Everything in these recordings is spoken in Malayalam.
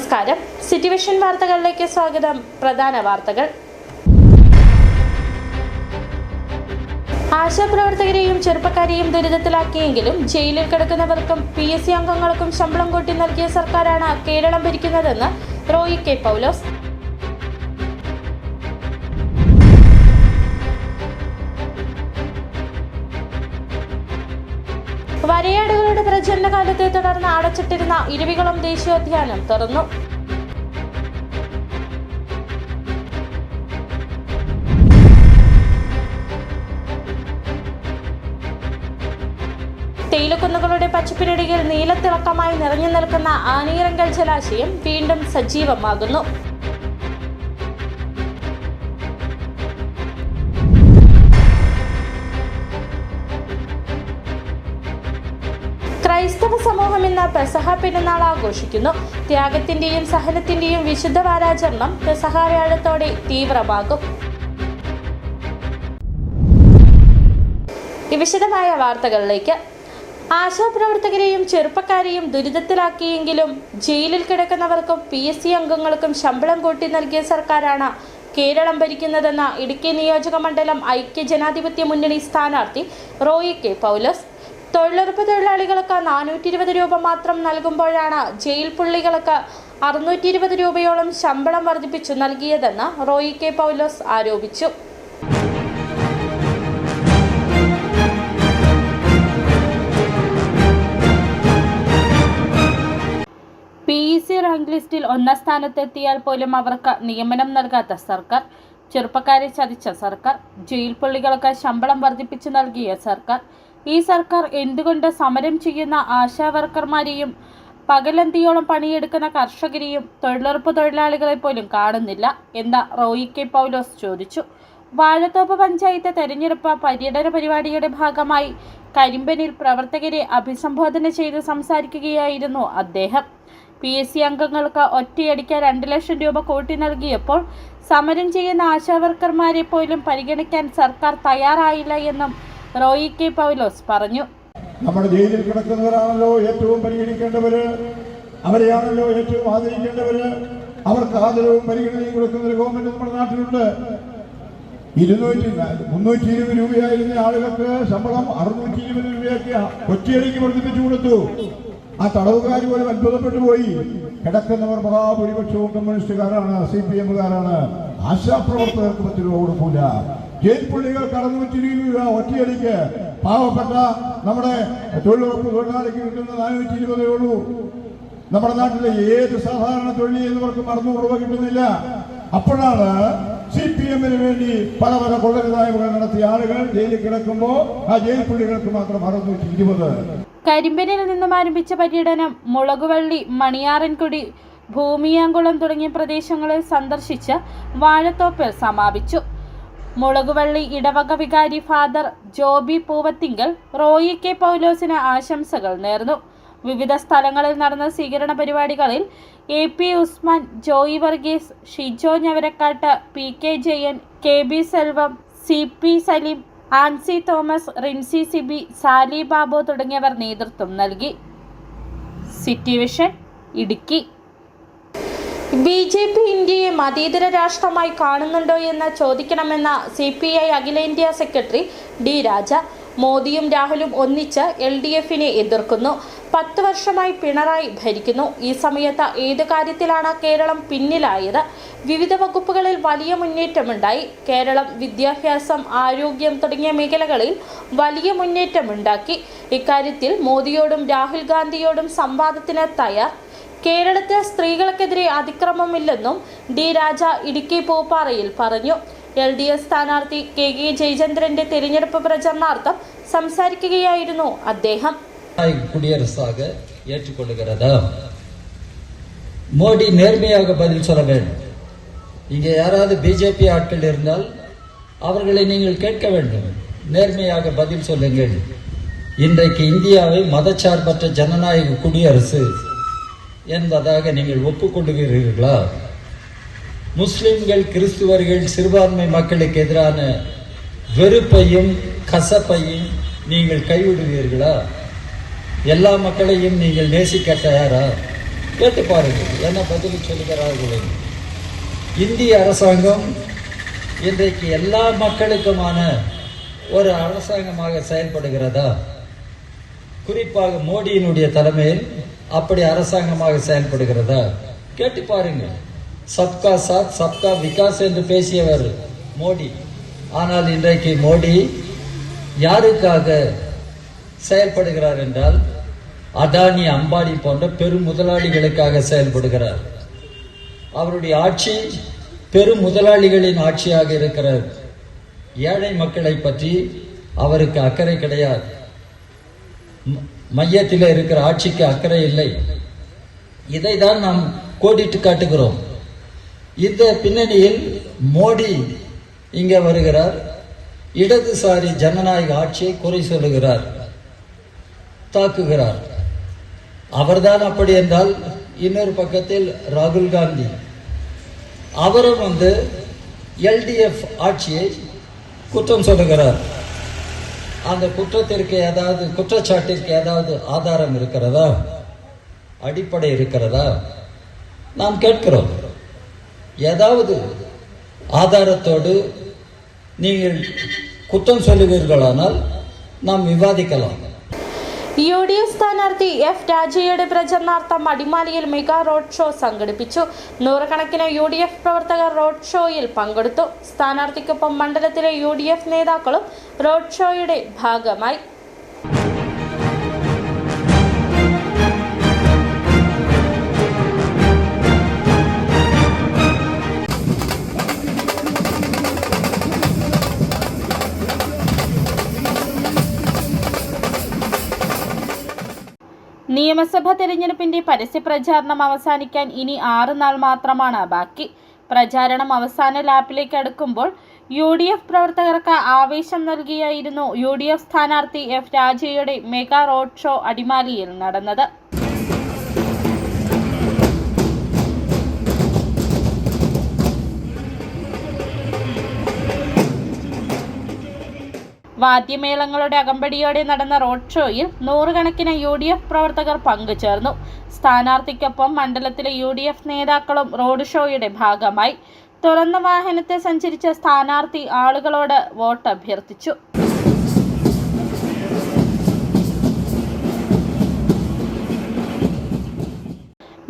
നമസ്കാരം. സിറ്റി വിഷൻ വാർത്തകളിലേക്ക് സ്വാഗതം. പ്രധാന വാർത്തകൾ. ആശാപ്രവർത്തകരെയും ചെറുപ്പക്കാരെയും ദുരിതത്തിലാക്കിയെങ്കിലും ജയിലിൽ കിടക്കുന്നവർക്കും PSC അംഗങ്ങൾക്കും ശമ്പളം കൂട്ടി നൽകിയ സർക്കാരാണ് കേരളം ഭരിക്കുന്നതെന്ന് റോയി കെ പൗലോസ്. വരയാടുകളുടെ പ്രജനനകാലത്തെ തുടർന്ന് അടച്ചിട്ടിരുന്ന ഇരവികുളം ദേശീയോദ്യാനം തുറന്നു. തേയിലക്കുന്നുകളുടെ പച്ചപ്പിനിടയിൽ നീലത്തിളക്കമായി നിറഞ്ഞു നിൽക്കുന്ന ആനയിറങ്കൽ ജലാശയം വീണ്ടും സജീവമാകുന്നു. ക്രൈസ്തവ സമൂഹം ഇന്ന് പെസഹ പെരുന്നാൾ ആഘോഷിക്കുന്നു. ത്യാഗത്തിന്റെയും സഹനത്തിന്റെയും വിശുദ്ധ വാരാചരണം പെസഹ വ്യാഴത്തോടെ തീവ്രമാകും. വിശദമായ വാർത്തകളിലേക്ക്. ആശാപ്രവർത്തകരെയും ചെറുപ്പക്കാരെയും ദുരിതത്തിലാക്കിയെങ്കിലും ജയിലിൽ കിടക്കുന്നവർക്കും PSC അംഗങ്ങൾക്കും ശമ്പളം കൂട്ടി നൽകിയ സർക്കാരാണ് കേരളം ഭരിക്കുന്നതെന്ന് ഇടുക്കി നിയോജക മണ്ഡലം ഐക്യജനാധിപത്യ മുന്നണി സ്ഥാനാർത്ഥി റോയി കെ പൗലോസ്. തൊഴിലുറപ്പ് തൊഴിലാളികൾക്ക് 420 രൂപ മാത്രം നൽകുമ്പോഴാണ് ജയിൽ പുള്ളികൾക്ക് 620 രൂപയോളം ശമ്പളം വർദ്ധിപ്പിച്ചു നൽകിയതെന്ന് റോയി കെ പൗലോസ് ആരോപിച്ചു. PEC റാങ്ക് ലിസ്റ്റിൽ 1ാം സ്ഥാനത്തെത്തിയാൽ പോലും അവർക്ക് നിയമനം നൽകാത്ത സർക്കാർ, ചെറുപ്പക്കാരെ ചതിച്ച സർക്കാർ, ജയിൽ പുള്ളികൾക്ക് ശമ്പളം വർദ്ധിപ്പിച്ചു നൽകിയ സർക്കാർ. ഈ സർക്കാർ എന്തുകൊണ്ട് സമരം ചെയ്യുന്ന ആശാവർക്കർമാരെയും പകലന്തിയോളം പണിയെടുക്കുന്ന കർഷകരെയും തൊഴിലുറപ്പ് തൊഴിലാളികളെ പോലും കാണുന്നില്ല എന്ന് റോയി കെ പൗലോസ് ചോദിച്ചു. വാഴത്തോപ്പ് പഞ്ചായത്ത് തെരഞ്ഞെടുപ്പ് പര്യടന പരിപാടിയുടെ ഭാഗമായി കരിമ്പനിൽ പ്രവർത്തകരെ അഭിസംബോധന ചെയ്ത് സംസാരിക്കുകയായിരുന്നു അദ്ദേഹം. PSC അംഗങ്ങൾക്ക് ഒറ്റയടിക്ക് 2 ലക്ഷം രൂപ കൂട്ടി നൽകിയപ്പോൾ സമരം ചെയ്യുന്ന ആശാവർക്കർമാരെ പോലും പരിഗണിക്കാൻ സർക്കാർ തയ്യാറായില്ല എന്നും റോയി കെ പൗലോസ് പറഞ്ഞു. നമ്മുടെ ജയിലിൽ കിടക്കുന്നവരാണല്ലോ ഏറ്റവും പരിഗണിക്കേണ്ടവര്, അവരെയാണല്ലോ ഏറ്റവും ആദരിക്കേണ്ടവര്. അവർക്ക് ആദരവും പരിഗണനയും കൊടുക്കുന്ന ഒരു ഗവൺമെന്റ് നമ്മുടെ നാട്ടിലുണ്ട്. 320 രൂപയായിരുന്ന ആളുകൾക്ക് ശമ്പളം 620 രൂപയാക്കി ഒറ്റയടിക്ക് വർദ്ധിപ്പിച്ചു കൊടുത്തു. ആ തടവുകാർ പോലും അത്ഭുതപ്പെട്ടു പോയി. കിടക്കുന്നവർ മഹാഭൂരിപക്ഷവും കമ്മ്യൂണിസ്റ്റുകാരാണ്, CPM-കാരാണ്. ആശാപ്രവർത്തകർക്ക് 10 രൂപ കൊടുക്കൂല. ജയിൽ പുള്ളികൾക്ക് 620 രൂപ ഒറ്റയടിക്ക്. പാവപ്പെട്ട നമ്മുടെ തൊഴിലുറപ്പ് തൊഴിലാളിക്ക് കിട്ടുന്ന 420 ഉള്ളൂ. നമ്മുടെ നാട്ടിലെ ഏത് സാധാരണ തൊഴിൽ ചെയ്യുന്നവർക്കും 600 രൂപ കിട്ടുന്നില്ല. അപ്പോഴാണ് CPM-ന് വേണ്ടി പല പല കൊള്ളരുതായ്മകൾ നടത്തിയ ആളുകൾ ജയിലിൽ കിടക്കുമ്പോൾ ആ ജയിൽ പുള്ളികൾക്ക് മാത്രം 620. കരിമ്പനിൽ നിന്നും ആരംഭിച്ച പര്യടനം മുളകുവള്ളി, മണിയാറൻകുടി, ഭൂമിയാങ്കുളം തുടങ്ങിയ പ്രദേശങ്ങളിൽ സന്ദർശിച്ച് വാഴത്തോപ്പിൽ സമാപിച്ചു. മുളകുവള്ളി ഇടവക വികാരി ഫാദർ ജോബി പൂവത്തിങ്കൽ റോയി കെ പൗലോസിന് ആശംസകൾ നേർന്നു. വിവിധ സ്ഥലങ്ങളിൽ നടന്ന സ്വീകരണ പരിപാടികളിൽ AP Usman, Joy Varghese, Shijo Njavarakkattu, PK Jayan, KB Selvam, CP Saleem, Ancy Thomas, Rincy Siby, Sali Babu തുടങ്ങിയവർ നേതൃത്വം നൽകി. City vision Idukki. BJP ഇന്ത്യയെ മതേതര രാഷ്ട്രമായി കാണുന്നുണ്ടോ എന്ന് ചോദിക്കണമെന്ന CPI അഖിലേന്ത്യാ സെക്രട്ടറി D. രാജ. മോദിയും രാഹുലും ഒന്നിച്ച് LDF-നെ എതിർക്കുന്നു. 10 വർഷമായി പിണറായി ഭരിക്കുന്നു. ഈ സമയത്ത് ഏത് കാര്യത്തിലാണ് കേരളം പിന്നിലായത്? വിവിധ വകുപ്പുകളിൽ വലിയ മുന്നേറ്റമുണ്ടായി. കേരളം വിദ്യാഭ്യാസം, ആരോഗ്യം തുടങ്ങിയ മേഖലകളിൽ വലിയ മുന്നേറ്റമുണ്ടാക്കി. ഇക്കാര്യത്തിൽ മോദിയോടും രാഹുൽ ഗാന്ധിയോടും സംവാദത്തിന് തയ്യാർ. കേരളത്തിൽ സ്ത്രീകൾക്കെതിരെ അതിക്രമമില്ലെന്നും D. രാജ ഇടുക്കി പൂപ്പാറയിൽ പറഞ്ഞു. LDF സ്ഥാനാർത്ഥി KK ജയചന്ദ്രന്റെ തിരഞ്ഞെടുപ്പ് പ്രചരണാർത്ഥം സംസാരിക്കുകയായിരുന്നു അദ്ദേഹം. குடியரசாக ஏற்றுக்கொள்கிறதா? மோடி நேர்மையாக பதில் சொல்ல வேண்டும். இங்கே யாராவது BJP ஆட்கள் இருந்தால் அவர்களை நீங்கள் கேட்க வேண்டும். நேர்மையாக பதில் சொல்லுங்கள். இன்றைக்கு இந்தியாவை மதச்சார்பற்ற ஜனநாயக குடியரசு என்பதாக நீங்கள் ஒப்புக்கொள்கிறீர்களா? முஸ்லிம்கள், கிறிஸ்துவர்கள், சிறுபான்மை மக்களுக்கு எதிரான வெறுப்பையும் கசப்பையும் நீங்கள் கைவிடுவீர்களா? எல்லா மக்களையும் நீங்கள் நேசிக்க தயாரா? கேட்டு பாருங்கள் என்ன பதில் சொல்லுகிறார்கள். இந்திய அரசாங்கம் இன்றைக்கு எல்லா மக்களுக்குமான ஒரு அரசாங்கமாக செயல்படுகிறதா? குறிப்பாக மோடியினுடைய தலைமையில் அப்படி அரசாங்கமாக செயல்படுகிறதா? கேட்டு பாருங்கள். சப்கா சாத் சப்கா விகாஸ் என்று பேசியவர் மோடி. ஆனால் இன்றைக்கு மோடி யாருக்காக செயல்படுகிறார் என்றால் அதானி அம்பானி போன்ற பெரும் முதலாளிகளுக்காக செயல்படுகிறார். அவருடைய ஆட்சி பெரும் முதலாளிகளின் ஆட்சியாக இருக்கிறார். ஏழை மக்களை பற்றி அவருக்கு அக்கறை கிடையாது. மையத்தில் இருக்கிற ஆட்சிக்கு அக்கறை இல்லை. இதை தான் நாம் கோடிட்டு காட்டுகிறோம். இந்த பின்னணியில் மோடி இங்கே வருகிறார். இடதுசாரி ஜனநாயக ஆட்சியை குறை சொல்லுகிறார், தாக்குகிறார். அவர்தான் அப்படி என்றால் இன்னொரு பக்கத்தில் ராகுல் காந்தி அவரும் எல்டிஎஃப் ஆட்சியை குற்றம் சொல்லுகிறார். அந்த குற்றச்சாட்டிற்கு ஏதாவது ஆதாரம் இருக்கிறதா? அடிப்படை இருக்கிறதா? நாம் கேட்கிறோம். ஏதாவது ஆதாரத்தோடு நீங்கள் കുറ്റം சொல்லுவீர்களானால் നാം വിവാദിக்கலாம். UDF സ്ഥാനാർത്ഥി എഫ് രാജയുടെ പ്രചരണാർത്ഥം അടിമാലിയിൽ മെഗാ റോഡ് ഷോ സംഘടിപ്പിച്ചു. നൂറുകണക്കിന് UDF പ്രവർത്തകർ റോഡ് ഷോയിൽ പങ്കെടുത്തു. സ്ഥാനാർത്ഥിക്കൊപ്പം മണ്ഡലത്തിലെ UDF നേതാക്കളും റോഡ് ഷോയുടെ ഭാഗമായി. നിയമസഭാ തെരഞ്ഞെടുപ്പിന്റെ പരസ്യപ്രചാരണം അവസാനിക്കാൻ ഇനി 6 നാൾ മാത്രമാണ് ബാക്കി. പ്രചാരണം അവസാന ലാപ്പിലേക്ക് അടുക്കുമ്പോൾ UDF പ്രവർത്തകർക്ക് ആവേശം നൽകിയായിരുന്നു UDF സ്ഥാനാർത്ഥി എഫ് രാജയുടെ മെഗാ റോഡ് ഷോ അടിമാലിയിൽ നടന്നത്. വാദ്യമേളങ്ങളുടെ അകമ്പടിയോടെ നടന്ന റോഡ് ഷോയിൽ നൂറുകണക്കിന് UDF പ്രവർത്തകർ പങ്കുചേർന്നു. സ്ഥാനാർത്ഥിക്കൊപ്പം മണ്ഡലത്തിലെ UDF നേതാക്കളും റോഡ് ഷോയുടെ ഭാഗമായി. തുറന്ന വാഹനത്തിൽ സഞ്ചരിച്ച സ്ഥാനാർത്ഥി ആളുകളോട് വോട്ട് അഭ്യർത്ഥിച്ചു.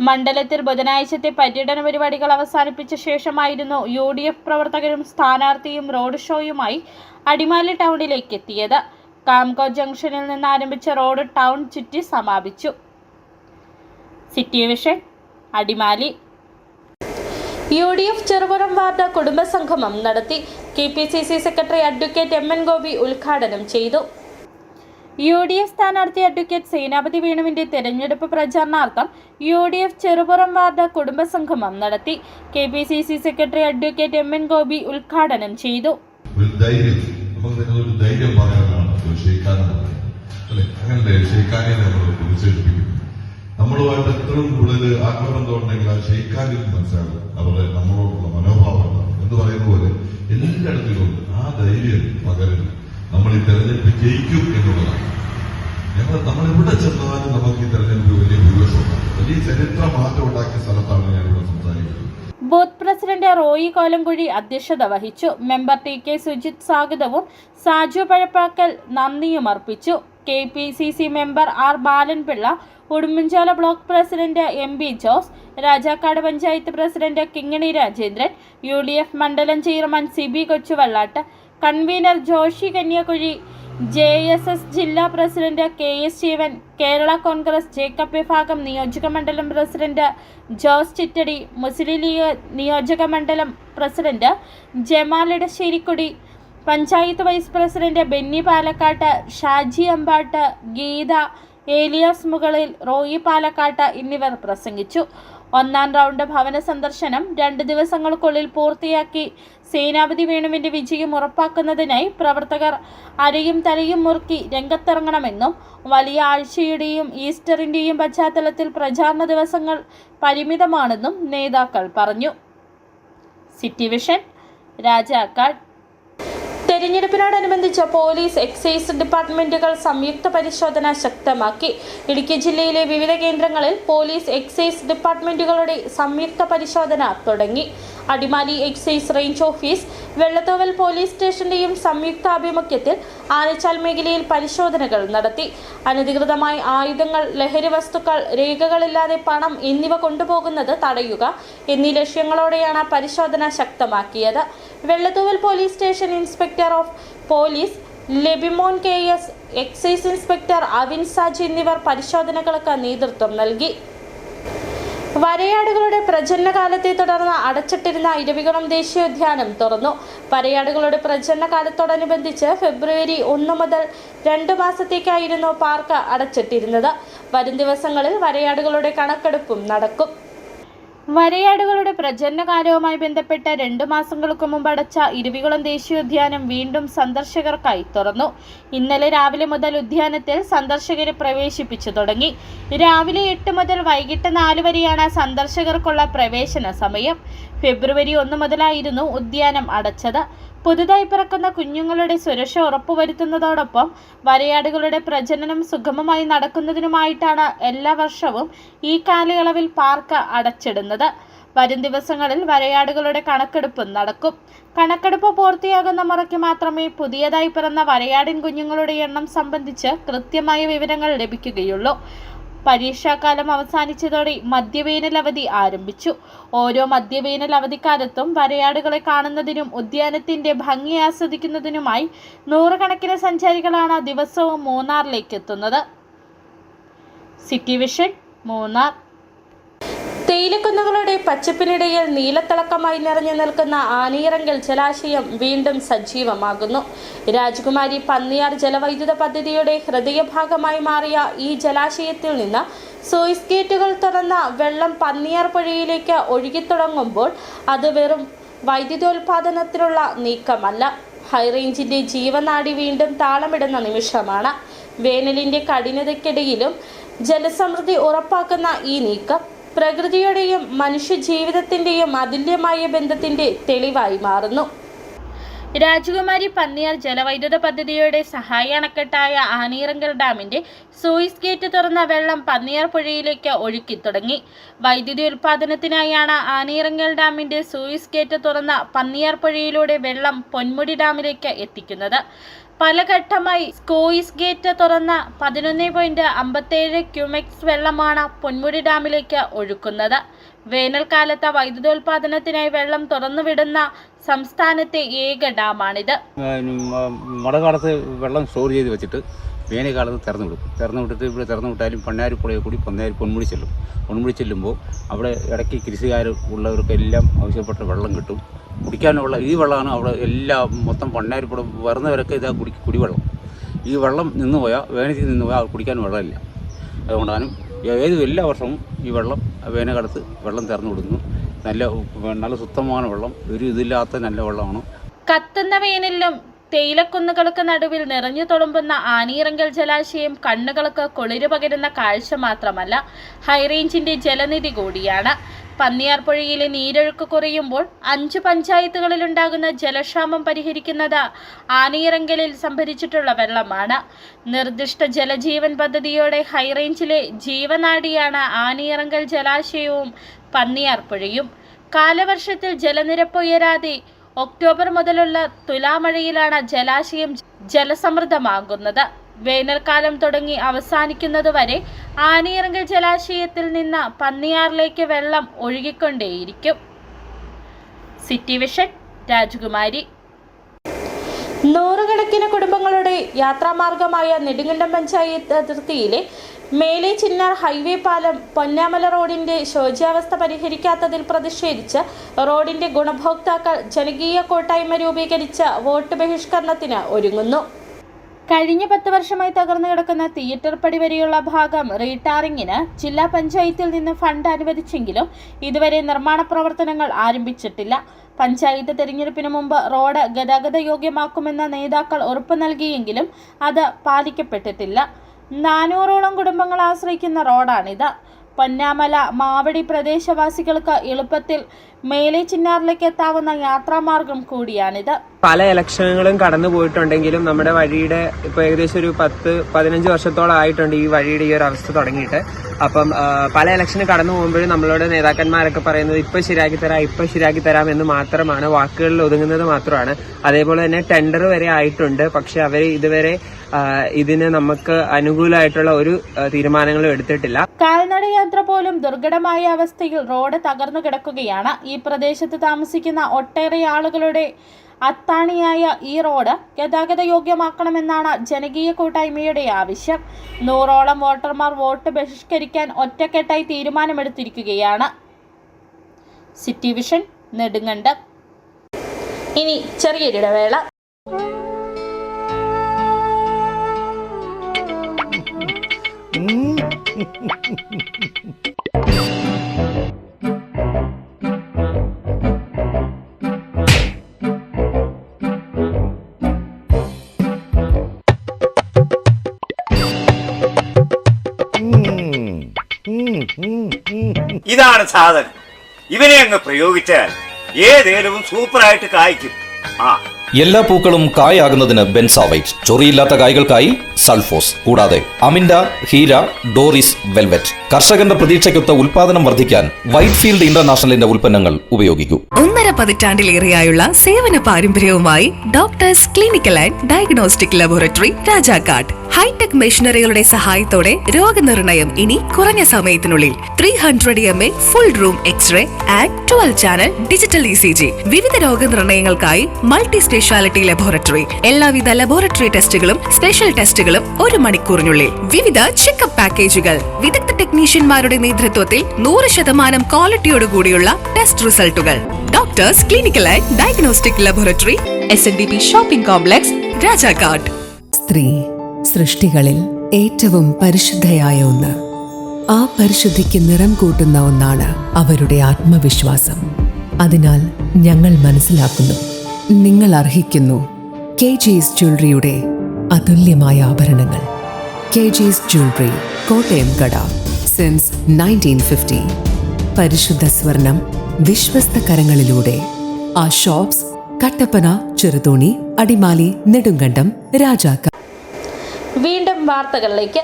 മണ്ഡലത്തിൽ ബുധനാഴ്ചത്തെ പര്യടന പരിപാടികൾ അവസാനിപ്പിച്ച ശേഷമായിരുന്നു UDF പ്രവർത്തകരും സ്ഥാനാർത്ഥിയും റോഡ് ഷോയുമായി അടിമാലി ടൗണിലേക്ക് എത്തിയത്. കാംകോ ജംഗ്ഷനിൽ നിന്ന് ആരംഭിച്ച റോഡ് ടൗൺ ചുറ്റി സമാപിച്ചു. City vision Adimali. UDF Cherupuram ward കുടുംബസംഗമം നടത്തി. KPCC secretary advocate MN Gopi ഉദ്ഘാടനം ചെയ്തു. UDF സ്ഥാനാർത്ഥി അഡ്വക്കേറ്റ് സേനാപതി വേണുവിന്റെ തെരഞ്ഞെടുപ്പ് പ്രചാരണാർത്ഥം UDF ചെറുപുറം വാർഡ് കുടുംബസംഗമം നടത്തി. KPCC secretary advocate MN Gopi ഉദ്ഘാടനം ചെയ്തു. നമ്മളുമായിട്ട് എത്രയും കൂടുതൽ ആത്മബന്ധം ഉണ്ടെങ്കിൽ ആ ഷെയ്ഖാനിൽ മനസ്സിലാകും അവരുടെ നമ്മളോടുള്ള മനോഭാവം എന്ന് പറയുന്ന പോലെ എല്ലായിടത്തിലും ആ ധൈര്യം പകരുന്നു. നമ്മൾ ഈ തെരഞ്ഞെടുപ്പ് ജയിക്കും എന്നുള്ളതാണ്. നമ്മൾ എവിടെ ചെന്നാലും നമുക്ക് ഈ തെരഞ്ഞെടുപ്പ് വലിയ ഭൂരിപക്ഷമാണ്. വലിയ ചരിത്ര മാറ്റം ഉണ്ടാക്കിയ സ്ഥലത്താണ് ഞാനിവിടെ സംസാരിക്കുന്നത്. ബൂത്ത് പ്രസിഡന്റ് റോയി കോലംകുഴി അധ്യക്ഷത വഹിച്ചു. മെമ്പർ TK സുജിത് സ്വാഗതവും സാജു പഴപ്പാക്കൽ നന്ദിയും അർപ്പിച്ചു. KPCC member R Balanpillai, Udumbanchola block president MB Jose, Rajakkad panchayat president Kingini Rajendran, UDF മണ്ഡലം chairman Sibi Kochuvallattu, convener Joshi Kanyakuzhi, JSS ജില്ലാ പ്രസിഡന്റ് KS ശിവൻ, കേരള കോൺഗ്രസ് ജേക്കബ് വിഭാഗം നിയോജക മണ്ഡലം പ്രസിഡന്റ് ജോസ് ചിറ്റടി, മുസ്ലിം ലീഗ് നിയോജക മണ്ഡലം president Jamal Edasserikudi, panchayat vice president Benny Palakkatt, Shaji Ambat, Geetha, Elias മുകളിൽ, റോയി പാലക്കാട്ട് എന്നിവർ പ്രസംഗിച്ചു. ഒന്നാം റൗണ്ട് ഭവന സന്ദർശനം 2 ദിവസങ്ങൾക്കുള്ളിൽ പൂർത്തിയാക്കി സേനാപതി വേണുവിന്റെ വിജയം ഉറപ്പാക്കുന്നതിനായി പ്രവർത്തകർ അരയും തലയും മുറുക്കി രംഗത്തിറങ്ങണമെന്നും വലിയ ആഴ്ചയുടെയും ഈസ്റ്ററിന്റെയും പശ്ചാത്തലത്തിൽ പ്രചാരണ ദിവസങ്ങൾ പരിമിതമാണെന്നും നേതാക്കൾ പറഞ്ഞു. City vision Rajakkad. തെരഞ്ഞെടുപ്പിനോടനുബന്ധിച്ച് പോലീസ്, എക്സൈസ് ഡിപ്പാർട്ട്മെന്റുകൾ സംയുക്ത പരിശോധന ശക്തമാക്കി. ഇടുക്കി ജില്ലയിലെ വിവിധ കേന്ദ്രങ്ങളിൽ പോലീസ്, എക്സൈസ് ഡിപ്പാർട്ട്മെന്റുകളുടെ സംയുക്ത പരിശോധന തുടങ്ങി. Adimali excise range office, Vellathooval police സ്റ്റേഷന്റെയും സംയുക്താഭിമുഖ്യത്തിൽ ആനച്ചാൽ മേഖലയിൽ പരിശോധനകൾ നടത്തി. അനധികൃതമായി ആയുധങ്ങൾ, ലഹരി വസ്തുക്കൾ, രേഖകളില്ലാതെ പണം എന്നിവ കൊണ്ടുപോകുന്നത് തടയുക എന്നീ ലക്ഷ്യങ്ങളോടെയാണ് പരിശോധന ശക്തമാക്കിയത്. Vellathooval police station inspector of police Lebimon KS, excise inspector Avin Saj എന്നിവർ പരിശോധനകൾക്ക് നേതൃത്വം നൽകി. വരയാടുകളുടെ പ്രജനനകാലത്തെ തുടർന്ന് അടച്ചിട്ടിരുന്ന ഇരവികുളം ദേശീയോദ്യാനം തുറന്നു. വരയാടുകളുടെ പ്രജനനകാലത്തോടനുബന്ധിച്ച് ഫെബ്രുവരി 1 മുതൽ 2 മാസത്തേക്കായിരുന്നു പാർക്ക് അടച്ചിട്ടിരുന്നത്. വരും ദിവസങ്ങളിൽ വരയാടുകളുടെ കണക്കെടുപ്പും നടക്കും. വരയാടുകളുടെ പ്രജനനകാലവുമായി ബന്ധപ്പെട്ട 2 മാസങ്ങൾക്ക് മുമ്പ് അടച്ച ഇരവികുളം ദേശീയോദ്യാനം വീണ്ടും സന്ദർശകർക്കായി തുറന്നു. ഇന്നലെ രാവിലെ മുതൽ ഉദ്യാനത്തിൽ സന്ദർശകരെ പ്രവേശിപ്പിച്ചു തുടങ്ങി. രാവിലെ 8 മുതൽ വൈകിട്ട് 4 വരെയാണ് സന്ദർശകർക്കുള്ള പ്രവേശന സമയം. ഫെബ്രുവരി 1 മുതലായിരുന്നു ഉദ്യാനം അടച്ചത്. പുതുതായി പിറക്കുന്ന കുഞ്ഞുങ്ങളുടെ സുരക്ഷ ഉറപ്പുവരുത്തുന്നതോടൊപ്പം വരയാടുകളുടെ പ്രജനനം സുഗമമായി നടക്കുന്നതിനുമായിട്ടാണ് എല്ലാ വർഷവും ഈ കാലയളവിൽ പാർക്ക് അടച്ചിടുന്നത്. വരും ദിവസങ്ങളിൽ വരയാടുകളുടെ കണക്കെടുപ്പ് നടക്കും. കണക്കെടുപ്പ് പൂർത്തിയാകുന്ന മുറയ്ക്ക് മാത്രമേ പുതിയതായി പിറന്ന വരയാടിൻ കുഞ്ഞുങ്ങളുടെ എണ്ണം സംബന്ധിച്ച് കൃത്യമായ വിവരങ്ങൾ ലഭിക്കുകയുള്ളൂ. പരീക്ഷാകാലം അവസാനിച്ചതോടെ മധ്യവേനൽ അവധി ആരംഭിച്ചു. ഓരോ മധ്യവേനൽ അവധിക്കാലത്തും വരയാടുകളെ കാണുന്നതിനും ഉദ്യാനത്തിന്റെ ഭംഗി ആസ്വദിക്കുന്നതിനുമായി നൂറുകണക്കിന് സഞ്ചാരികളാണ് ദിവസവും മൂന്നാറിലേക്ക് എത്തുന്നത്. City vision, Munnar. തേയിലക്കുന്നുകളുടെ പച്ചപ്പിനിടയിൽ നീലത്തിളക്കമായി നിറഞ്ഞു നിൽക്കുന്ന ആനയിറങ്കൽ ജലാശയം വീണ്ടും സജീവമാകുന്നു. രാജകുമാരി പന്നിയാർ ജലവൈദ്യുത പദ്ധതിയുടെ ഹൃദയഭാഗമായി മാറിയ ഈ ജലാശയത്തിൽ നിന്ന് സൂയിസ് ഗേറ്റുകൾ തുറന്ന വെള്ളം പന്നിയാർ പുഴയിലേക്ക് ഒഴുകിത്തുടങ്ങുമ്പോൾ അത് വെറും വൈദ്യുതോൽപാദനത്തിനുള്ള നീക്കമല്ല, ഹൈറേഞ്ചിന്റെ ജീവനാഡി വീണ്ടും താളമിടുന്ന നിമിഷമാണ്. വേനലിന്റെ കഠിനതയ്ക്കിടയിലും ജലസമൃദ്ധി ഉറപ്പാക്കുന്ന ഈ നീക്കം പ്രകൃതിയുടെയും മനുഷ്യജീവിതത്തിന്റെയും അതുല്യമായ ബന്ധത്തിന്റെ തെളിവായി മാറുന്നു. രാജകുമാരി പന്നിയാർ ജലവൈദ്യുത പദ്ധതിയുടെ സഹായ അണക്കെട്ടായ ആനയിറങ്കൽ ഡാമിന്റെ സൂയിസ് ഗേറ്റ് തുറന്ന വെള്ളം പന്നിയാർ പുഴയിലേക്ക് ഒഴുക്കി തുടങ്ങി. വൈദ്യുതി ഉൽപാദനത്തിനായാണ് ആനയിറങ്കൽ ഡാമിന്റെ സൂയിസ് ഗേറ്റ് തുറന്ന പന്നിയാർ പുഴയിലൂടെ വെള്ളം പൊന്മുടി ഡാമിലേക്ക് എത്തിക്കുന്നത്. പല ഘട്ടമായി സൂയിസ് ഗേറ്റ് തുറന്ന 11.57 ക്യൂമെക്സ് വെള്ളമാണ് പൊന്മുടി ഡാമിലേക്ക് ഒഴുക്കുന്നത്. വേനൽക്കാലത്ത് വൈദ്യുതോൽപാദനത്തിനായി വെള്ളം തുറന്നുവിടുന്ന സംസ്ഥാനത്തെ ഏക ഡാമാണിത്. മഴക്കാലത്ത് വെള്ളം സ്റ്റോർ ചെയ്ത് വെച്ചിട്ട് വേനൽക്കാലത്ത് തുറന്നു വിട്ടാലും പണ്ണാരിപ്പുഴയെ കൂടി പൊന്മുടി ചെല്ലും. പൊന്മുടി ചെല്ലുമ്പോൾ അവിടെ ഇടയ്ക്ക് കൃഷിക്കാർ ഉള്ളവർക്കെല്ലാം ആവശ്യപ്പെട്ട വെള്ളം കിട്ടും. കുടിക്കാനുള്ള ഈ വെള്ളമാണ് അവിടെ എല്ലാം മൊത്തം പണ്ണാരിപ്പുഴ വരുന്നവരൊക്കെ ഇതാ കുടിവെള്ളം. ഈ വെള്ളം നിന്ന് പോയാൽ വേനലിൽ നിന്ന് പോയാൽ കുടിക്കാൻ വെള്ളമില്ല. അതുകൊണ്ടാണ് എല്ലാ വർഷവും ഈ വെള്ളം വേനൽക്കാലത്ത് വെള്ളം തുറന്നു വിടുന്നു. നല്ല ശുദ്ധமான വെള്ളം, ഒരു ഇതില്ലാത്ത നല്ല വെള്ളമാണ്. കത്തുന്ന വേനലിലും തേയിലക്കുന്നുകൾക്ക് നടുവിൽ നിറഞ്ഞു തുളുമ്പുന്ന ആനയിറങ്കൽ ജലാശയം കണ്ണുകൾക്ക് കുളിര് പകരുന്ന കാഴ്ച മാത്രമല്ല, ഹൈറേഞ്ചിന്റെ ജലനിധി കൂടിയാണ്. പന്നിയാർ പുഴയിലെ നീരൊഴുക്ക് കുറയുമ്പോൾ 5 പഞ്ചായത്തുകളിലുണ്ടാകുന്ന ജലക്ഷാമം പരിഹരിക്കുന്നത് ആനയിറങ്കലിൽ സംഭരിച്ചിട്ടുള്ള വെള്ളമാണ്. നിർദ്ദിഷ്ട ജലജീവൻ പദ്ധതിയോടെ ഹൈറേഞ്ചിലെ ജീവനാഡിയാണ് ആനയിറങ്കൽ ജലാശയവും പന്നിയാർ പുഴയും. കാലവർഷത്തിൽ ജലനിരപ്പ് ഉയരാതെ ഒക്ടോബർ മുതലുള്ള തുലാമഴയിലാണ് ജലാശയം ജലസമൃദ്ധമാകുന്നത്. വേനൽക്കാലം തുടങ്ങി അവസാനിക്കുന്നതുവരെ ആനയിറങ്കൽ ജലാശയത്തിൽ നിന്ന് പന്നിയാറിലേക്ക് വെള്ളം ഒഴുകിക്കൊണ്ടേയിരിക്കും. സിറ്റി വിഷൻ, രാജകുമാരി. നൂറുകണക്കിന് കുടുംബങ്ങളുടെ യാത്രാമാർഗമായ നെടുങ്കണ്ടം പഞ്ചായത്ത് അതിർത്തിയിലെ മേലെ ചിന്നാർ ഹൈവേ പാലം പൊന്നാമല റോഡിന്റെ ശോച്യാവസ്ഥ പരിഹരിക്കാത്തതിൽ പ്രതിഷേധിച്ച് റോഡിന്റെ ഗുണഭോക്താക്കൾ ജനകീയ കൂട്ടായ്മ രൂപീകരിച്ച് വോട്ട് ബഹിഷ്കരണത്തിന് ഒരുങ്ങുന്നു. കഴിഞ്ഞ 10 വർഷമായി തകർന്നു കിടക്കുന്ന തിയേറ്റർ പടി വരെയുള്ള ഭാഗം റീടാറിങ്ങിന് ജില്ലാ പഞ്ചായത്തിൽ നിന്ന് ഫണ്ട് അനുവദിച്ചെങ്കിലും ഇതുവരെ നിർമ്മാണ പ്രവർത്തനങ്ങൾ ആരംഭിച്ചിട്ടില്ല. പഞ്ചായത്ത് തെരഞ്ഞെടുപ്പിന് മുമ്പ് റോഡ് ഗതാഗത യോഗ്യമാക്കുമെന്ന നേതാക്കൾ ഉറപ്പു നൽകിയെങ്കിലും അത് പാലിക്കപ്പെട്ടിട്ടില്ല. 400ഓളം കുടുംബങ്ങൾ ആശ്രയിക്കുന്ന റോഡാണിത്. പൊന്നാമല മാവടി പ്രദേശവാസികൾക്ക് എളുപ്പത്തിൽ മേലെ ചിന്നാറിലേക്ക് എത്താവുന്ന യാത്രാമാർഗം കൂടിയാണിത്. പല ഇലക്ഷനുകളും കടന്നു പോയിട്ടുണ്ടെങ്കിലും നമ്മുടെ വഴിയുടെ ഇപ്പൊ ഏകദേശം ഒരു 10-15 വർഷത്തോളം ആയിട്ടുണ്ട് ഈ വഴിയുടെ ഈ ഒരു അവസ്ഥ തുടങ്ങിയിട്ട്. അപ്പം പല ഇലക്ഷന് കടന്നു പോകുമ്പോഴും നമ്മളോട് നേതാക്കന്മാരൊക്കെ പറയുന്നത് ഇപ്പൊ ശരിയാക്കി തരാം എന്ന് മാത്രമാണ്, വാക്കുകളിൽ ഒതുങ്ങുന്നത് മാത്രമാണ്. അതേപോലെ തന്നെ ടെൻഡർ വരെ ആയിട്ടുണ്ട്. പക്ഷെ അവർ ഇതുവരെ ഇതിന് നമുക്ക് അനുകൂലമായിട്ടുള്ള ഒരു തീരുമാനങ്ങളും എടുത്തിട്ടില്ല. കാൽനട യാത്ര പോലും ദുർഘടമായ അവസ്ഥയിൽ റോഡ് തകർന്നു കിടക്കുകയാണ്. ഈ പ്രദേശത്ത് താമസിക്കുന്ന ഒട്ടേറെ ആളുകളുടെ അത്താണിയായ ഈ റോഡ് ഗതാഗത യോഗ്യമാക്കണമെന്നാണ് ജനകീയ കൂട്ടായ്മയുടെ ആവശ്യം. 100ഓളം വോട്ടർമാർ വോട്ട് ബഹിഷ്കരിക്കാൻ ഒറ്റക്കെട്ടായി തീരുമാനമെടുത്തിരിക്കുകയാണ്. City vision, Nedumkandam. ഇനി ചെറിയൊരിടവേള. ഇതാണ് സാധനം. ഇവനെ അങ്ങ് പ്രയോഗിച്ചാൽ ഏതേലും സൂപ്പറായിട്ട് കായ്ക്കും. എല്ലാ പൂക്കളും കായാകുന്നതിന് ബെൻസാവൈറ്റ്, ചൊറിയില്ലാത്ത കായ്കൾക്കായി സൾഫോസ്, കൂടാതെ അമിൻഡ, ഹീര, ഡോറിസ്, വെൽവെറ്റ്. കർഷകന്റെ പ്രതീക്ഷയ്ക്കൊത്ത ഉൽപാദനം വർദ്ധിക്കാൻ വൈറ്റ്ഫീൽഡ് ഇന്റർനാഷണലിന്റെ ഉൽപ്പന്നങ്ങൾ ഉപയോഗിക്കൂ. 1.5 പതിറ്റാണ്ടിലേറെയായുള്ള സേവന പാരമ്പര്യവുമായി doctors clinical and diagnostic laboratory Rajakkad. Hi tech മെഷീനറികളുടെ സഹായത്തോടെ രോഗനിർണയം ഇനി കുറഞ്ഞ സമയത്തിനുള്ളിൽ. 300 ml full room x ray and 12 channel digital ECG. വിവിധ രോഗനിർണയങ്ങൾക്കായി മൾട്ടി സ്പെഷ്യാലിറ്റി ലബോറട്ടറി. എല്ലാവിധ ലബോറട്ടറി ടെസ്റ്റുകളും സ്പെഷ്യൽ ടെസ്റ്റുകളും 1 മണിക്കൂറിനുള്ളിൽ. വിവിധ ചെക്കപ്പ് പാക്കേജുകൾ. വിദഗ്ധ ടെക്നീഷ്യന്മാരുടെ നേതൃത്വത്തിൽ 100% ക്വാളിറ്റിയോടുകൂടിയുള്ള ടെസ്റ്റ് റിസൾട്ടുകൾ. Doctors clinical and diagnostic laboratory, SNDP shopping complex, Rajakkad. സ്ത്രീ സൃഷ്ടികളിൽ ഏറ്റവും പരിശുദ്ധയായ ഒന്ന്. ആ പരിശുദ്ധിക്ക് നിറം കൂട്ടുന്ന ഒന്നാണ് അവരുടെ ആത്മവിശ്വാസം. അതിനാൽ ഞങ്ങൾ മനസ്സിലാക്കുന്നു, നിങ്ങൾ അർഹിക്കുന്നു KG's ജ്വല്ലറിയുടെ അതുല്യമായ ആഭരണങ്ങൾ. KG's ജ്വല്ലറി, കോട്ടയം കട, സിൻസ് 1950. പരിശുദ്ധ സ്വർണം വിശ്വസ്ത കരങ്ങളിലൂടെ. ആ ഷോപ്സ് കട്ടപ്പന, ചെറുതോണി, അടിമാലി, നെടുങ്കണ്ടം, രാജാക്കാട്. വീണ്ടും വാർത്തകളിലേക്ക്.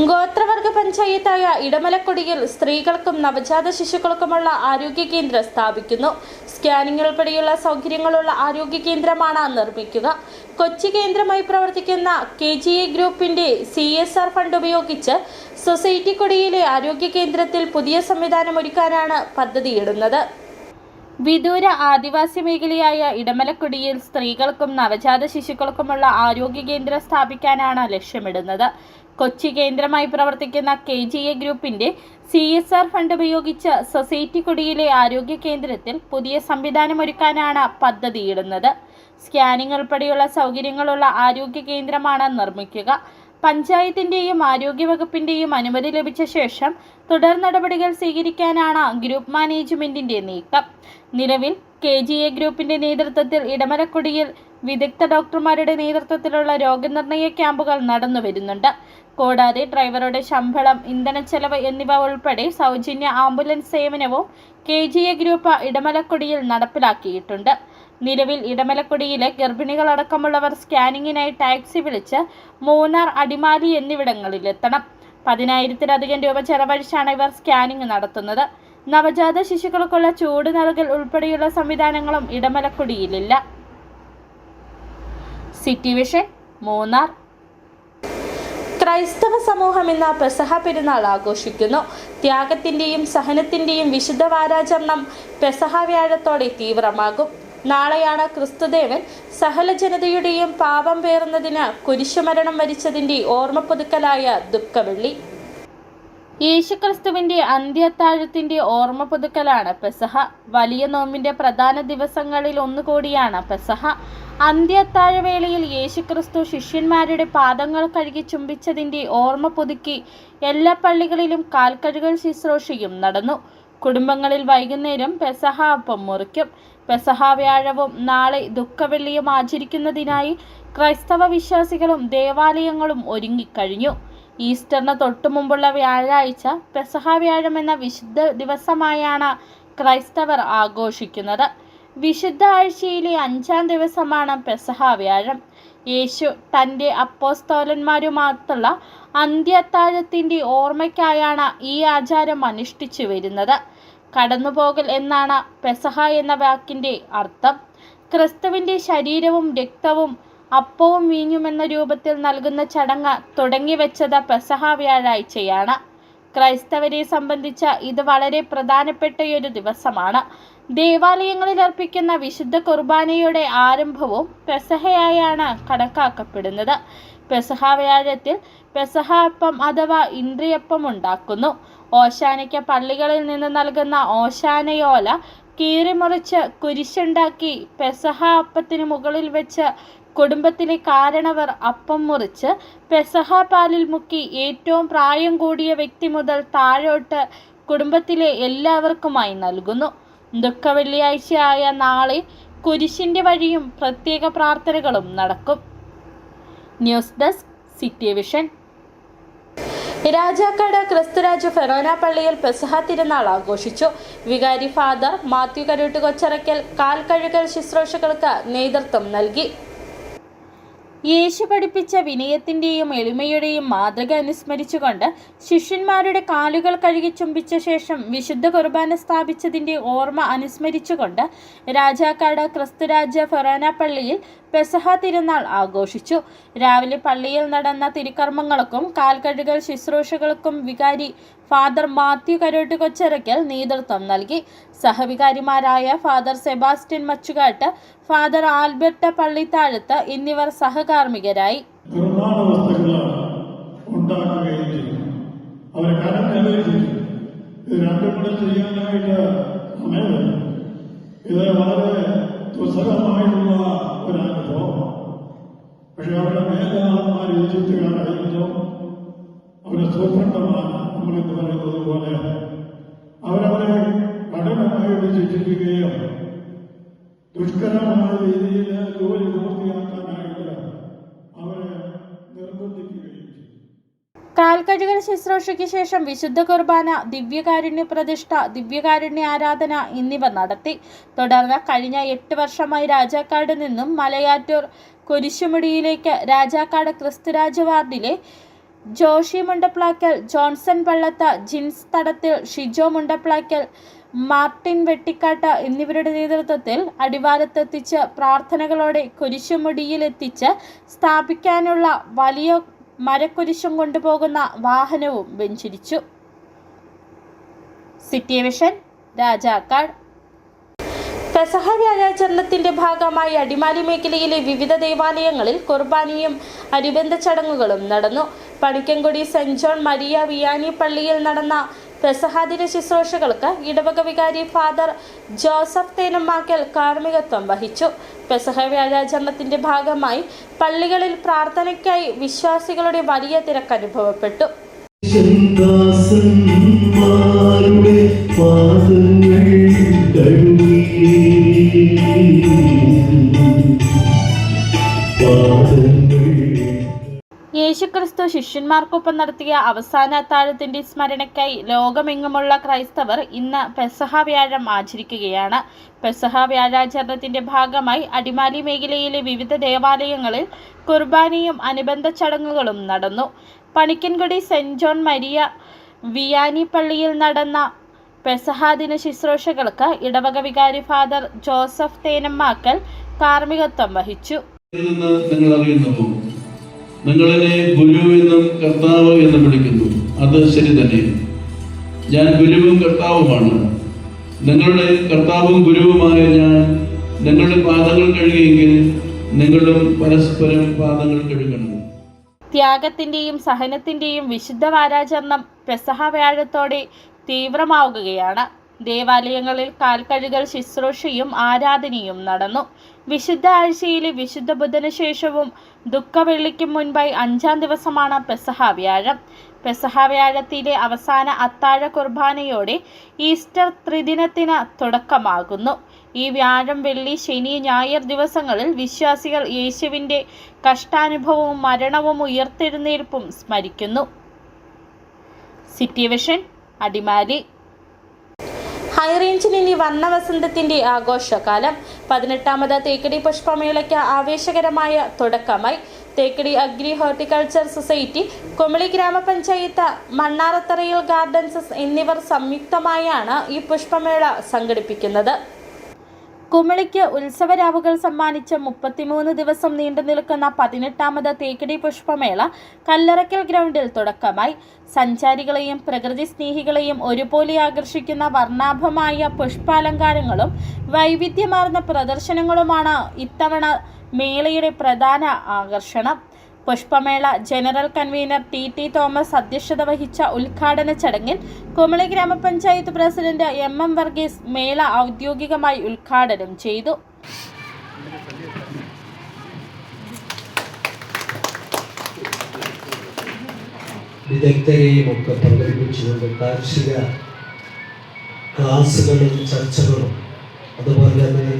ഗോത്രവർഗ പഞ്ചായത്തായ ഇടമലക്കുടിയിൽ സ്ത്രീകൾക്കും നവജാത ശിശുക്കൾക്കുമുള്ള ആരോഗ്യ കേന്ദ്രം സ്ഥാപിക്കുന്നു. സ്കാനിംഗ് ഉൾപ്പെടെയുള്ള സൗകര്യങ്ങളുള്ള ആരോഗ്യ കേന്ദ്രമാണ് നിർമ്മിക്കുക. കൊച്ചി കേന്ദ്രമായി പ്രവർത്തിക്കുന്ന KGA ഗ്രൂപ്പിന്റെ CSR ഫണ്ട് ഉപയോഗിച്ച് സൊസൈറ്റി കൊടിയിലെ ആരോഗ്യ കേന്ദ്രത്തിൽ പുതിയ സംവിധാനം ഒരുക്കാനാണ് പദ്ധതിയിടുന്നത്. വിദൂര ആദിവാസി മേഖലയായ ഇടമലക്കുടിയിൽ സ്ത്രീകൾക്കും നവജാത ശിശുക്കൾക്കുമുള്ള ആരോഗ്യ കേന്ദ്രം സ്ഥാപിക്കാനാണ് ലക്ഷ്യമിടുന്നത്. കൊച്ചി കേന്ദ്രമായി പ്രവർത്തിക്കുന്ന KGA ഗ്രൂപ്പിന്റെ CSR ഫണ്ട് ഉപയോഗിച്ച് സൊസൈറ്റി കൊടിയിലെ ആരോഗ്യ കേന്ദ്രത്തിൽ പുതിയ സംവിധാനമൊരുക്കാനാണ് പദ്ധതിയിടുന്നത്. സ്കാനിംഗ് ഉൾപ്പെടെയുള്ള സൗകര്യങ്ങളുള്ള ആരോഗ്യ കേന്ദ്രമാണ് നിർമ്മിക്കുക. പഞ്ചായത്തിന്റെയും ആരോഗ്യവകുപ്പിന്റെയും അനുമതി ലഭിച്ച ശേഷം തുടർ നടപടികൾ സ്വീകരിക്കാനാണ് ഗ്രൂപ്പ് മാനേജ്മെന്റിന്റെ നീക്കം. നിലവിൽ KGA ഗ്രൂപ്പിന്റെ നേതൃത്വത്തിൽ ഇടമലക്കുടിയിൽ വിദഗ്ധ ഡോക്ടർമാരുടെ നേതൃത്വത്തിലുള്ള രോഗനിർണയ ക്യാമ്പുകൾ നടന്നുവരുന്നുണ്ട്. കൂടാതെ ഡ്രൈവറുടെ ശമ്പളം, ഇന്ധനച്ചെലവ് എന്നിവ ഉൾപ്പെടെ സൗജന്യ ആംബുലൻസ് സേവനവും KGA ഗ്രൂപ്പ് ഇടമലക്കുടിയിൽ നടപ്പിലാക്കിയിട്ടുണ്ട്. നിലവിൽ ഇടമലക്കുടിയിലെ ഗർഭിണികളടക്കമുള്ളവർ സ്കാനിങ്ങിനായി ടാക്സി വിളിച്ച് മൂന്നാർ, അടിമാലി എന്നിവിടങ്ങളിലെത്തണം. 10,000-ലധികം രൂപ ചെലവഴിച്ചാണ് ഇവർ സ്കാനിംഗ് നടത്തുന്നത്. നവജാത ശിശുക്കൾക്കുള്ള ചൂട് നൽകൽ ഉൾപ്പെടെയുള്ള സംവിധാനങ്ങളും ഇടമലക്കുടിയിലില്ല. City vision, Munnar. ക്രൈസ്തവ സമൂഹം ഇന്ന് പെസഹ പെരുന്നാൾ ആഘോഷിക്കുന്നു. ത്യാഗത്തിന്റെയും സഹനത്തിന്റെയും വിശുദ്ധ വാരാചരണം പെസഹ വ്യാഴത്തോടെ തീവ്രമാകും. നാളെയാണ് ക്രിസ്തുദേവൻ സകല ജനതയുടെയും പാപം പേറുന്നതിന് കുരിശുമരണം വരിച്ചതിന്റെ ഓർമ്മ പുതുക്കലായ ദുഃഖവെള്ളി. യേശുക്രിസ്തുവിന്റെ അന്ത്യത്താഴത്തിന്റെ ഓർമ്മ പുതുക്കലാണ് പെസഹ. വലിയ നോമ്പിന്റെ പ്രധാന ദിവസങ്ങളിൽ ഒന്നുകൂടിയാണ് പെസഹ. അന്ത്യത്താഴവേളയിൽ യേശുക്രിസ്തു ശിഷ്യന്മാരുടെ പാദങ്ങൾ കഴുകി ചുംബിച്ചതിന്റെ ഓർമ്മ പുതുക്കി എല്ലാ പള്ളികളിലും കാൽക്കഴുകൽ ശുശ്രൂഷയും നടന്നു. കുടുംബങ്ങളിൽ വൈകുന്നേരം പെസഹ അപ്പം മുറിക്കും. പെസഹ വ്യാഴവും നാളെ ദുഃഖവെള്ളിയും ആചരിക്കുന്നതിനായി ക്രൈസ്തവ വിശ്വാസികളും ദേവാലയങ്ങളും ഒരുങ്ങിക്കഴിഞ്ഞു. ഈസ്റ്ററിന് തൊട്ടുമുമ്പുള്ള വ്യാഴാഴ്ച പെസഹ വ്യാഴം എന്ന വിശുദ്ധ ദിവസമായാണ് ക്രൈസ്തവർ ആഘോഷിക്കുന്നത്. വിശുദ്ധ ആഴ്ചയിലെ 5-ാം ദിവസമാണ് പെസഹ വ്യാഴം. യേശു തൻ്റെ അപ്പോസ്തലന്മാരുമായിട്ടുള്ള അന്ത്യത്താഴത്തിൻ്റെ ഓർമ്മയ്ക്കായാണ് ഈ ആചാരം അനുഷ്ഠിച്ചു വരുന്നത്. കടന്നുപോകൽ എന്നാണ് പെസഹ എന്ന വാക്കിൻ്റെ അർത്ഥം. ക്രിസ്തുവിൻ്റെ ശരീരവും രക്തവും അപ്പവും വീഞ്ഞും എന്ന രൂപത്തിൽ നൽകുന്ന ചടങ്ങ് തുടങ്ങിവെച്ചത് പെസഹ വ്യാഴാഴ്ചയാണ്. ക്രൈസ്തവരെ സംബന്ധിച്ച് ഇത് വളരെ പ്രധാനപ്പെട്ടൊരു ദിവസമാണ്. ദേവാലയങ്ങളിൽ അർപ്പിക്കുന്ന വിശുദ്ധ കുർബാനയുടെ ആരംഭവും പെസഹയായാണ് കണക്കാക്കപ്പെടുന്നത്. പെസഹ വ്യാഴത്തിൽ പെസഹ അപ്പം അഥവാ ഇന്ദ്രിയപ്പം ഉണ്ടാക്കുന്നു. ഓശാനയ്ക്ക് പള്ളികളിൽ നിന്ന് നൽകുന്ന ഓശാനയോല കീറിമുറിച്ച് കുരിശുണ്ടാക്കി പെസഹ അപ്പത്തിന് മുകളിൽ വെച്ച് കുടുംബത്തിലെ കാരണവർ അപ്പം മുറിച്ച് പെസഹ പാലിൽ മുക്കി ഏറ്റവും പ്രായം കൂടിയ വ്യക്തി മുതൽ താഴോട്ട് കുടുംബത്തിലെ എല്ലാവർക്കുമായി നൽകുന്നു. ദുഃഖവെള്ളിയാഴ്ചയായ നാളെ കുരിശിൻ്റെ വഴിയും പ്രത്യേക പ്രാർത്ഥനകളും നടക്കും. News desk city vision. Rajakkad Christuraj Forane പള്ളിയിൽ പെസഹ തിരുനാൾ ആഘോഷിച്ചു. വികാരി ഫാദർ മാത്യു കരുട്ട് കൊച്ചറയ്ക്കൽ കാൽ കഴുകൽ ശുശ്രൂഷകൾക്ക് നേതൃത്വം നൽകി. യേശു പഠിപ്പിച്ച വിനയത്തിൻ്റെയും എളിമയുടെയും മാതൃക അനുസ്മരിച്ചുകൊണ്ട് ശിഷ്യന്മാരുടെ കാലുകൾ കഴുകി ചുംബിച്ച ശേഷം വിശുദ്ധ കുർബാന സ്ഥാപിച്ചതിൻ്റെ ഓർമ്മ അനുസ്മരിച്ചുകൊണ്ട് രാജാക്കാട് ക്രിസ്തുരാജ് ഫെറോന പള്ളിയിൽ പെസഹ തിരുനാൾ ആഘോഷിച്ചു. രാവിലെ പള്ളിയിൽ നടന്ന തിരുക്കർമ്മങ്ങൾക്കും കാൽകഴുകൽ ശുശ്രൂഷകൾക്കും വികാരി ഫാദർ മാത്യു കരോട്ട് കൊച്ചിറയ്ക്കൽ നേതൃത്വം നൽകി. സഹവികാരിമാരായ ഫാദർ സെബാസ്റ്റ്യൻ മച്ചുകാട്ട്, ഫാദർ ആൽബർട്ട് പള്ളിത്താഴത്ത് എന്നിവർ സഹകാർമ്മികരായി. നിർമ്മാണ വസ്തുക്കൾ ഉണ്ടാക്കുകയും ചെയ്യും. അവരെ കരം നൽകുകയും ചെയ്യും. ഇത് രണ്ടും കൂടെ ചെയ്യാനായിട്ട് സമയമില്ല. ഇത് വളരെ ദുസ്സഹമായിട്ടുള്ള ഒരനുഭവം. പക്ഷെ അവരുടെ മേലാന്മാർ ഈജിപ്തുകാരായിരുന്നു. അവരെ സൂപ്രണ്ടമാണ് നമ്മളെന്ന് പറയുന്നത് പോലെ അവരവരെ കഠിനമായി ശിക്ഷിക്കുകയോ ദുഷ്കരമായ രീതിയിൽ ജോലി പൂർത്തിയാക്കാനായിട്ട് അവരെ നിർബന്ധിക്കുകയും ചെയ്യും. കാൽക്കഴുകൽ ശുശ്രൂഷയ്ക്ക് ശേഷം വിശുദ്ധ കുർബാന, ദിവ്യകാരുണ്യ പ്രതിഷ്ഠ, ദിവ്യകാരുണ്യ ആരാധന എന്നിവ നടത്തി. തുടർന്ന് കഴിഞ്ഞ 8 വർഷമായി രാജാക്കാട് നിന്നും മലയാറ്റൂർ കുരിശുമുടിയിലേക്ക് രാജാക്കാട് ക്രിസ്തുരാജ് വാർഡിലെ ജോഷി മുണ്ടപ്ലാക്കൽ, ജോൺസൺ പള്ളത്ത്, ജിൻസ് തടത്തിൽ, ഷിജോ മുണ്ടപ്ലാക്കൽ, മാർട്ടിൻ വെട്ടിക്കാട്ട് എന്നിവരുടെ നേതൃത്വത്തിൽ അടിവാരത്തെത്തിച്ച് പ്രാർത്ഥനകളോടെ കുരിശുമുടിയിലെത്തിച്ച് സ്ഥാപിക്കാനുള്ള വലിയ മരക്കുരിശും കൊണ്ടുപോകുന്ന വാഹനവും വെഞ്ചരിച്ചു. City vision, Rajakkad. പെസഹ വ്യാഴാചരണത്തിന്റെ ഭാഗമായി അടിമാലി മേഖലയിലെ വിവിധ ദേവാലയങ്ങളിൽ കുർബാനയും അനുബന്ധ ചടങ്ങുകളും നടന്നു. Panikkankudi saint John Maria Vianney പള്ളിയിൽ നടന്ന പെസഹാദിന ശുശ്രൂഷകൾക്ക് ഇടവക വികാരി ഫാദർ ജോസഫ് തേനമ്മാക്കൽ കാർമ്മികത്വം വഹിച്ചു. പെസഹ വ്യാഴാചരണത്തിന്റെ ഭാഗമായി പള്ളികളിൽ പ്രാർത്ഥനയ്ക്കായി വിശ്വാസികളുടെ വലിയ തിരക്ക് അനുഭവപ്പെട്ടു. യേശുക്രിസ്തു ശിഷ്യന്മാർക്കൊപ്പം നടത്തിയ അവസാന അത്താഴത്തിന്റെ സ്മരണയ്ക്കായി ലോകമെങ്ങുമുള്ള ക്രൈസ്തവർ ഇന്ന് പെസഹ വ്യാഴം ആചരിക്കുകയാണ്. പെസഹ വ്യാഴാചരണത്തിന്റെ ഭാഗമായി അടിമാലി മേഖലയിലെ വിവിധ ദേവാലയങ്ങളിൽ കുർബാനയും അനുബന്ധ ചടങ്ങുകളും നടന്നു. Panikkankudi saint John Maria Vianney പള്ളിയിൽ നടന്ന പെസഹാദിന ശുശ്രൂഷകൾക്ക് ഇടവക വികാരി ഫാദർ ജോസഫ് തേനമ്മാക്കൽ കാർമ്മികത്വം വഹിച്ചു. നിങ്ങളെന്നെ ഗുരു എന്നും കർത്താവ് എന്നും വിളിക്കുന്നു. അത് ശരി തന്നെ. ഞാൻ ഗുരുവും കർത്താവുമാണ്. നിങ്ങളുടെ കർത്താവും ഗുരുവുമായ ഞാൻ നിങ്ങളുടെ പാദങ്ങൾ കഴുകിയെങ്കിൽ നിങ്ങളും പരസ്പരം പാദങ്ങൾ കഴുകണം. ത്യാഗത്തിന്റെയും സഹനത്തിന്റെയും വിശുദ്ധ വാരാചരണം പെസഹ വ്യാഴത്തോടെ തീവ്രമാവുകയാണ്. ദേവാലയങ്ങളിൽ കാൽക്കഴുകൽ ശുശ്രൂഷയും ആരാധനയും നടന്നു. വിശുദ്ധ ആഴ്ചയിലെ വിശുദ്ധ ബുധന് ശേഷവും ദുഃഖവെള്ളിക്കും മുൻപായി 5-ാം ദിവസമാണ് പെസഹ വ്യാഴം. പെസഹ വ്യാഴത്തിലെ അവസാന അത്താഴ കുർബാനയോടെ ഈസ്റ്റർ ത്രിദിനത്തിന് തുടക്കമാകുന്നു. ഈ വ്യാഴം, വെള്ളി, ശനി, ഞായർ ദിവസങ്ങളിൽ വിശ്വാസികൾ യേശുവിൻ്റെ കഷ്ടാനുഭവവും മരണവും ഉയർത്തെഴുന്നേൽപ്പും സ്മരിക്കുന്നു. City vision, Adimali. ഹൈറേഞ്ചിൽ ഇനി വർണ്ണവസന്തത്തിന്റെ ആഘോഷകാലം. 18ാമത് തേക്കടി പുഷ്പമേളയ്ക്ക് ആവേശകരമായ തുടക്കമായി. Thekkady agri horticulture society, Kumily ഗ്രാമപഞ്ചായത്ത്, മണ്ണാറത്തറയിൽ ഗാർഡൻസ് എന്നിവർ സംയുക്തമായാണ് ഈ പുഷ്പമേള സംഘടിപ്പിക്കുന്നത്. കുമളിക്ക് ഉത്സവരാവുകൾ സമ്മാനിച്ച് 33 ദിവസം നീണ്ടു നിൽക്കുന്ന 18ാമത് തേക്കടി പുഷ്പമേള കല്ലറയ്ക്കൽ ഗ്രൗണ്ടിൽ തുടക്കമായി. സഞ്ചാരികളെയും പ്രകൃതി സ്നേഹികളെയും ഒരുപോലെ ആകർഷിക്കുന്ന വർണ്ണാഭമായ പുഷ്പാലങ്കാരങ്ങളും വൈവിധ്യമാർന്ന പ്രദർശനങ്ങളുമാണ് ഇത്തവണ മേളയുടെ പ്രധാന ആകർഷണം. പുഷ്പമേള ജനറൽ കൺവീനർ ടി തോമസ് അധ്യക്ഷത വഹിച്ച ഉദ്ഘാടന ചടങ്ങിൽ കുമളി ഗ്രാമപഞ്ചായത്ത് പ്രസിഡന്റ് MM വർഗീസ് മേള ഔദ്യോഗികമായി ഉദ്ഘാടനം ചെയ്തു. വിദഗ്ധരെയും ഒക്കെ പങ്കെടുപ്പിച്ചുകൊണ്ട് കാർഷിക ക്ലാസുകളും ചർച്ചകളും, അതുപോലെ തന്നെ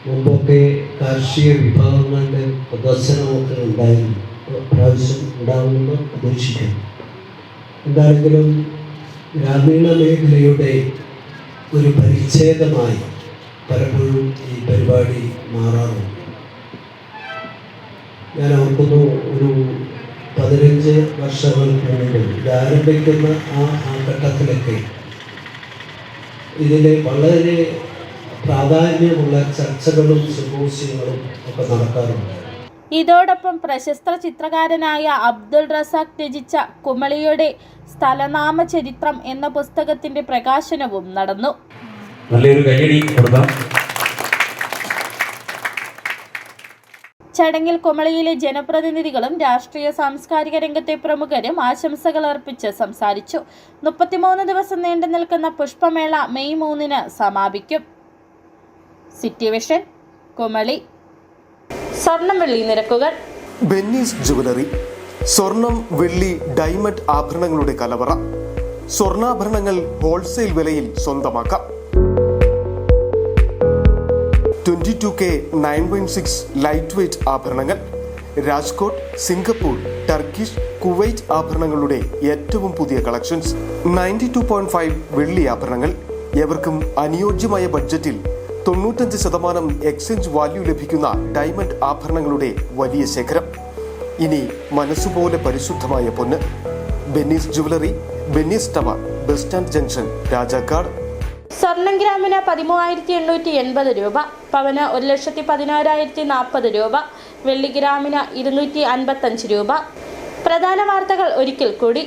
മുമ്പൊക്കെ കാർഷിക വിഭാഗങ്ങളുടെ പ്രദർശനമൊക്കെ ഉണ്ടായിരുന്നു. പ്രാവശ്യം ഉണ്ടാവുമെന്ന് പ്രതീക്ഷിക്കുന്നു. എന്താണെങ്കിലും ഗ്രാമീണ മേഖലയുടെ ഒരു പരിച്ഛേദമായി പലപ്പോഴും ഈ പരിപാടി മാറാറുണ്ട്. ഞാൻ ഓർക്കുന്നു, ഒരു 15 വർഷങ്ങൾക്ക് മുമ്പ് ഇത് ആരംഭിക്കുന്ന ആ ഘട്ടത്തിലൊക്കെ ഇതിലെ വളരെ പ്രാധാന്യമുള്ള ചർച്ചകളും സിമ്പോസിയങ്ങളും ഒക്കെ നടക്കാറുണ്ട്. ഇതോടൊപ്പം പ്രശസ്ത ചിത്രകാരനായ അബ്ദുൾ റസാഖ് രചിച്ച കുമളിയുടെ സ്ഥലനാമ ചരിത്രം എന്ന പുസ്തകത്തിന്റെ പ്രകാശനവും നടന്നു. നല്ലൊരു കയ്യടി കൊടുക്കാം. ചടങ്ങിൽ കുമളിയിലെ ജനപ്രതിനിധികളും രാഷ്ട്രീയ സാംസ്കാരിക രംഗത്തെ പ്രമുഖരും ആശംസകൾ അർപ്പിച്ച് സംസാരിച്ചു. 33 ദിവസം നീണ്ടു നിൽക്കുന്ന പുഷ്പമേള മെയ് 3-ന് സമാപിക്കും. City vision, Kumily. സ്വർണം വെള്ളി നിരക്കുകൾ. ബെന്നീസ് ജുവലറി, സ്വർണം, വെള്ളി, ഡയമണ്ട് ആഭരണങ്ങളുടെ കലവറ. സ്വർണ്ണാഭരണങ്ങൾ ഹോൾസെയിൽ വിലയിൽ സ്വന്തമാക്കാം. 22K 916 ലൈറ്റ് വെയ്റ്റ് ആഭരണങ്ങൾ. രാജ്കോട്ട്, സിംഗപ്പൂർ, ടർക്കിഷ്, കുവൈറ്റ് ആഭരണങ്ങളുടെ ഏറ്റവും പുതിയ കളക്ഷൻസ്. 92.5 വെള്ളി ആഭരണങ്ങൾ. എവർക്കും അനുയോജ്യമായ ബഡ്ജറ്റിൽ 95% എക്സ്ചേഞ്ച് വാല്യൂ ലഭിക്കുന്ന ഡയമണ്ട് ആഭരണങ്ങളുടെ വലിയ ശേഖരം. ഇനി മനസ്സുപോലെ പരിശുദ്ധമായ പൊന്ന്. Benny's jewellery, Benny's tower, bus stand junction, Rajakkad. സ്വർണം ഗ്രാമിന് 13,880 രൂപ, പവന് 1,16,040 രൂപ, വെള്ളി ഗ്രാമിന് 255 രൂപ. പ്രധാന വാർത്തകൾ ഒരിക്കൽ കൂടി.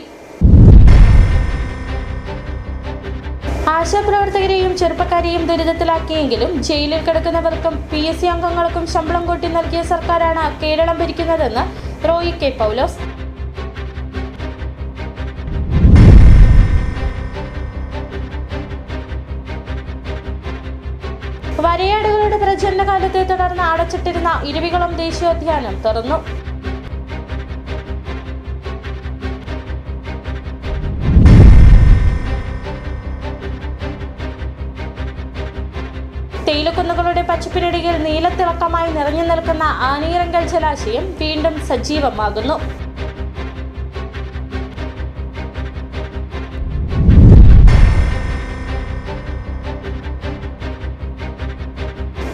ആശാപ്രവർത്തകരെയും ചെറുപ്പക്കാരെയും ദുരിതത്തിലാക്കിയെങ്കിലും ജയിലിൽ കിടക്കുന്നവർക്കും PSC അംഗങ്ങൾക്കും ശമ്പളം കൂട്ടി നൽകിയ സർക്കാരാണ് കേരളം ഭരിക്കുന്നതെന്ന് റോയി കെ പൗലോസ്. വരയാടുകളുടെ പ്രജനന കാലത്തെ തുടർന്ന് അടച്ചിട്ടിരുന്ന ഇരവികുളം ദേശീയോദ്യാനം തുറന്നു. തേയിലക്കുന്നുകളുടെ പച്ചപ്പിനിടയിൽ നീലത്തിളക്കമായി നിറഞ്ഞു നിൽക്കുന്ന ആനയിറങ്കൽ ജലാശയം വീണ്ടും സജീവമാകുന്നു.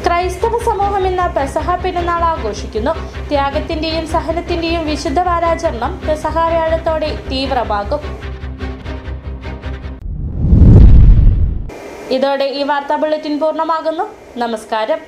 ക്രൈസ്തവ സമൂഹം ഇന്ന് പെസഹ പെരുന്നാൾ ആഘോഷിക്കുന്നു. ത്യാഗത്തിന്റെയും സഹനത്തിന്റെയും വിശുദ്ധ വാരാചരണം പെസഹ വ്യാഴത്തോടെ തീവ്രമാകും. ഇതോടെ ഈ വാർത്താ ബുള്ളറ്റിൻ പൂർണ്ണമാകുന്നു. നമസ്കാരം.